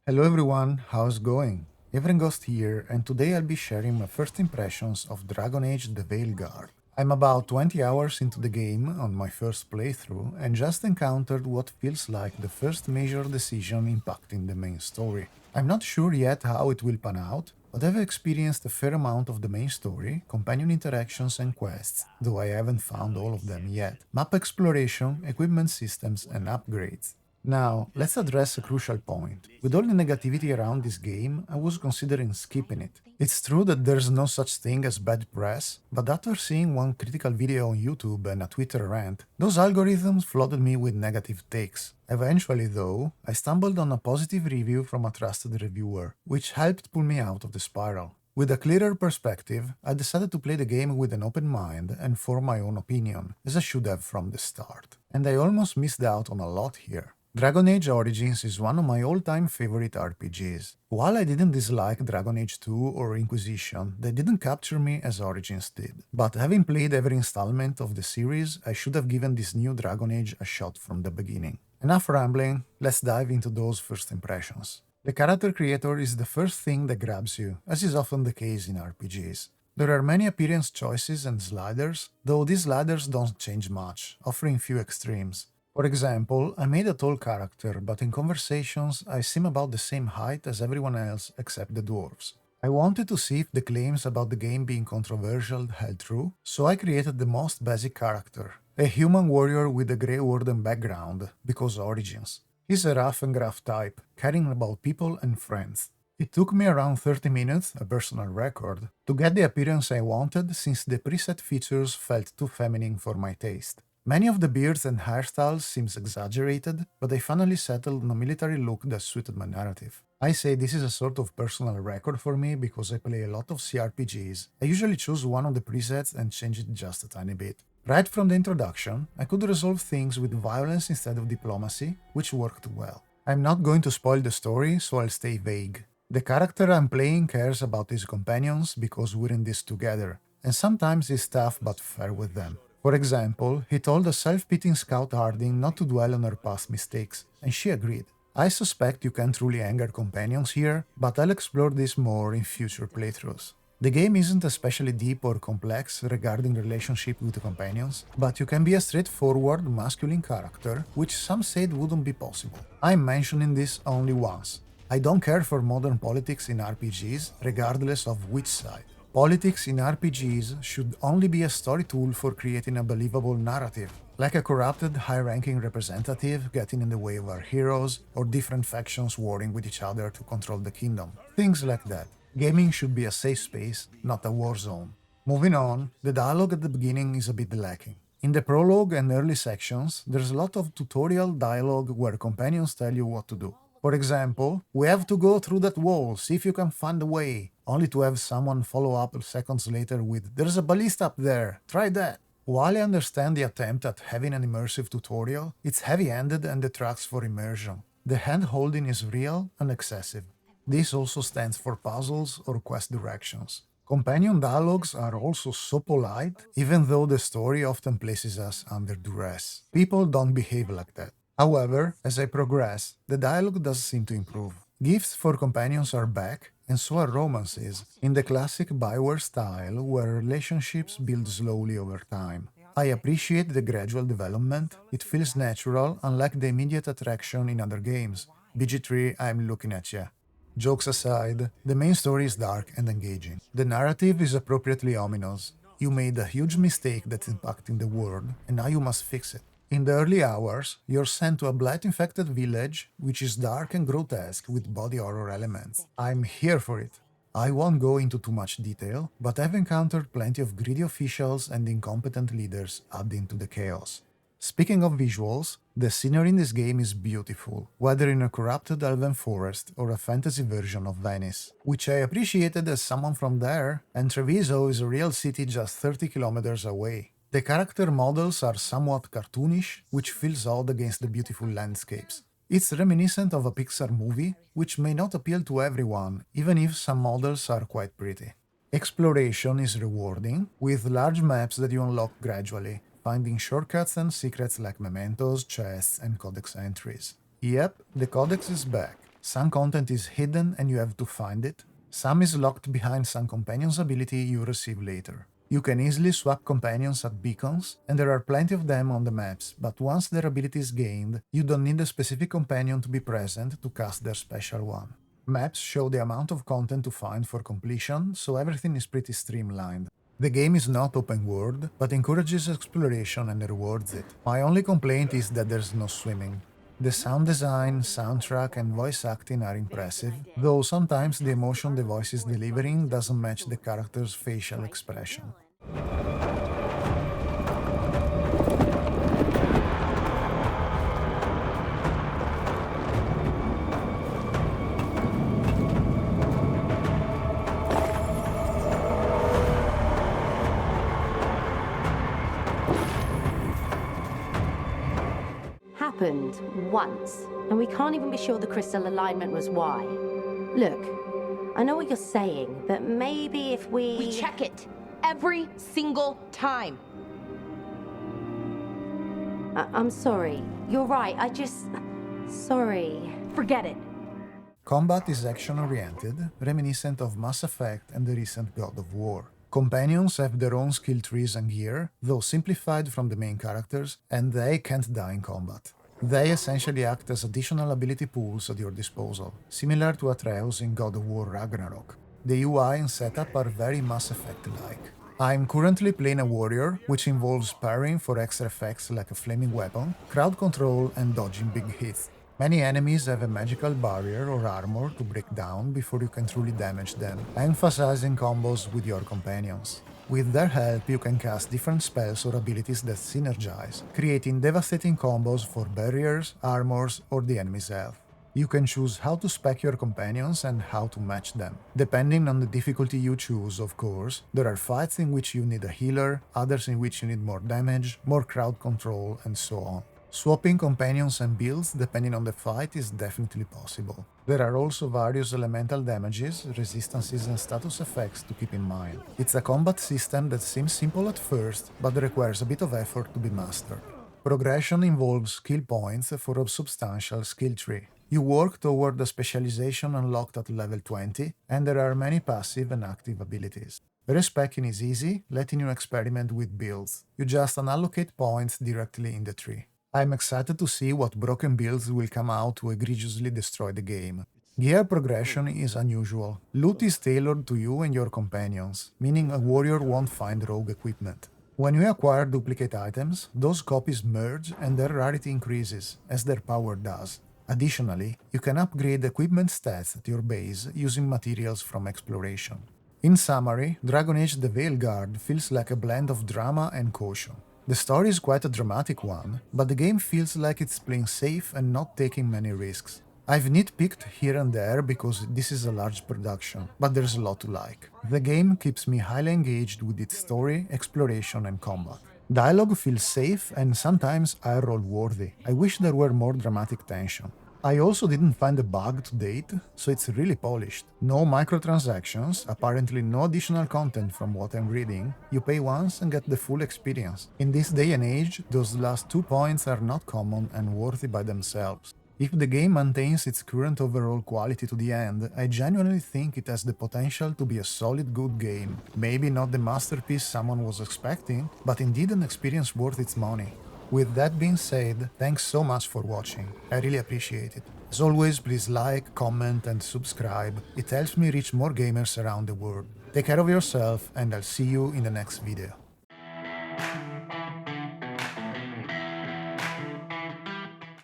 Hello everyone, how's it going? Avrengost here, and today I'll be sharing my first impressions of dragonage the Veilguard. I'm about 20 hours into the game on my first playthrough and just encountered what feels like the first major decision impacting the main story. I'm not sure yet how it will pan out, but I've experienced a fair amount of the main story, companion interactions and quests, though I haven't found all of them yet, map exploration, equipment systems and upgrades. Now, let's address a crucial point. With all the negativity around this game, I was considering skipping it. It's true that there's no such thing as bad press, but after seeing one critical video on YouTube and a Twitter rant, those algorithms flooded me with negative takes. Eventually, though, I stumbled on a positive review from a trusted reviewer, which helped pull me out of the spiral. With a clearer perspective, I decided to play the game with an open mind and form my own opinion, as I should have from the start. And I almost missed out on a lot here. Dragon Age Origins is one of my all-time favorite RPGs. While I didn't dislike Dragon Age 2 or Inquisition, they didn't capture me as Origins did. But having played every installment of the series, I should have given this new Dragon Age a shot from the beginning. Enough rambling, let's dive into those first impressions. The character creator is the first thing that grabs you, as is often the case in RPGs. There are many appearance choices and sliders, though these sliders don't change much, offering few extremes. For example, I made a tall character, but in conversations I seem about the same height as everyone else except the dwarves. I wanted to see if the claims about the game being controversial held true, so I created the most basic character, a human warrior with a Grey Warden background, because origins. He's a rough and gruff type, caring about people and friends. It took me around 30 minutes, a personal record, to get the appearance I wanted since the preset features felt too feminine for my taste. Many of the beards and hairstyles seems exaggerated, but I finally settled on a military look that suited my narrative. I say this is a sort of personal record for me because I play a lot of CRPGs. I usually choose one of the presets and change it just a tiny bit. Right from the introduction, I could resolve things with violence instead of diplomacy, which worked well. I'm not going to spoil the story, so I'll stay vague. The character I'm playing cares about his companions because we're in this together, and sometimes he's tough but fair with them. For example, he told a self-pitying Scout Harding not to dwell on her past mistakes, and she agreed. I suspect you can't truly anger companions here, but I'll explore this more in future playthroughs. The game isn't especially deep or complex regarding relationship with the companions, but you can be a straightforward, masculine character, which some said wouldn't be possible. I'm mentioning this only once. I don't care for modern politics in RPGs, regardless of which side. Politics in RPGs should only be a story tool for creating a believable narrative, like a corrupted, high-ranking representative getting in the way of our heroes, or different factions warring with each other to control the kingdom. Things like that. Gaming should be a safe space, not a war zone. Moving on, the dialogue at the beginning is a bit lacking. In the prologue and early sections, there's a lot of tutorial dialogue where companions tell you what to do. For example, we have to go through that wall, see if you can find a way, only to have someone follow up seconds later with, there's a ballista up there, try that. While I understand the attempt at having an immersive tutorial, it's heavy-handed and detracts for immersion. The hand-holding is real and excessive. This also stands for puzzles or quest directions. Companion dialogues are also so polite, even though the story often places us under duress. People don't behave like that. However, as I progress, the dialogue does seem to improve. Gifts for companions are back, and so are romances, in the classic BioWare style where relationships build slowly over time. I appreciate the gradual development, it feels natural, unlike the immediate attraction in other games. BG3, I'm looking at ya. Jokes aside, the main story is dark and engaging. The narrative is appropriately ominous. You made a huge mistake that's impacting the world, and now you must fix it. In the early hours, you're sent to a blight-infected village, which is dark and grotesque with body horror elements. I'm here for it. I won't go into too much detail, but I've encountered plenty of greedy officials and incompetent leaders adding to the chaos. Speaking of visuals, the scenery in this game is beautiful, whether in a corrupted elven forest or a fantasy version of Venice, which I appreciated as someone from there, and Treviso is a real city just 30 kilometers away. The character models are somewhat cartoonish, which feels odd against the beautiful landscapes. It's reminiscent of a Pixar movie, which may not appeal to everyone, even if some models are quite pretty. Exploration is rewarding, with large maps that you unlock gradually, finding shortcuts and secrets like mementos, chests, and codex entries. Yep, the codex is back. Some content is hidden and you have to find it. Some is locked behind some companion's ability you receive later. You can easily swap companions at beacons, and there are plenty of them on the maps, but once their ability is gained, you don't need a specific companion to be present to cast their special one. Maps show the amount of content to find for completion, so everything is pretty streamlined. The game is not open world, but encourages exploration and rewards it. My only complaint is that there's no swimming. The sound design, soundtrack and voice acting are impressive, though sometimes the emotion the voice is delivering doesn't match the character's facial expression. Happened once, and we can't even be sure the crystal alignment was why. Look, I know what you're saying, but maybe if we check it every single time. I'm sorry. You're right. Sorry. Forget it. Combat is action-oriented, reminiscent of Mass Effect and the recent God of War. Companions have their own skill trees and gear, though simplified from the main characters, and they can't die in combat. They essentially act as additional ability pools at your disposal, similar to Atreus in God of War Ragnarok. The UI and setup are very Mass Effect-like. I'm currently playing a warrior, which involves parrying for extra effects like a flaming weapon, crowd control and dodging big hits. Many enemies have a magical barrier or armor to break down before you can truly damage them, emphasizing combos with your companions. With their help, you can cast different spells or abilities that synergize, creating devastating combos for barriers, armors, or the enemy's health. You can choose how to spec your companions and how to match them. Depending on the difficulty you choose, of course, there are fights in which you need a healer, others in which you need more damage, more crowd control, and so on. Swapping companions and builds depending on the fight is definitely possible. There are also various elemental damages, resistances and status effects to keep in mind. It's a combat system that seems simple at first, but requires a bit of effort to be mastered. Progression involves skill points for a substantial skill tree. You work toward a specialization unlocked at level 20, and there are many passive and active abilities. Respecking is easy, letting you experiment with builds. You just unallocate points directly in the tree. I'm excited to see what broken builds will come out to egregiously destroy the game. Gear progression is unusual. Loot is tailored to you and your companions, meaning a warrior won't find rogue equipment. When you acquire duplicate items, those copies merge and their rarity increases, as their power does. Additionally, you can upgrade equipment stats at your base using materials from exploration. In summary, dragonage the Veilguard feels like a blend of drama and caution. The story is quite a dramatic one, but the game feels like it's playing safe and not taking many risks. I've nitpicked here and there because this is a large production, but there's a lot to like. The game keeps me highly engaged with its story, exploration and combat. Dialogue feels safe and sometimes eye-roll worthy. I wish there were more dramatic tension. I also didn't find a bug to date, so it's really polished. No microtransactions, apparently no additional content from what I'm reading. You pay once and get the full experience. In this day and age, those last 2 points are not common and worthy by themselves. If the game maintains its current overall quality to the end, I genuinely think it has the potential to be a solid good game. Maybe not the masterpiece someone was expecting, but indeed an experience worth its money. With that being said, thanks so much for watching, I really appreciate it. As always, please like, comment and subscribe, it helps me reach more gamers around the world. Take care of yourself and I'll see you in the next video.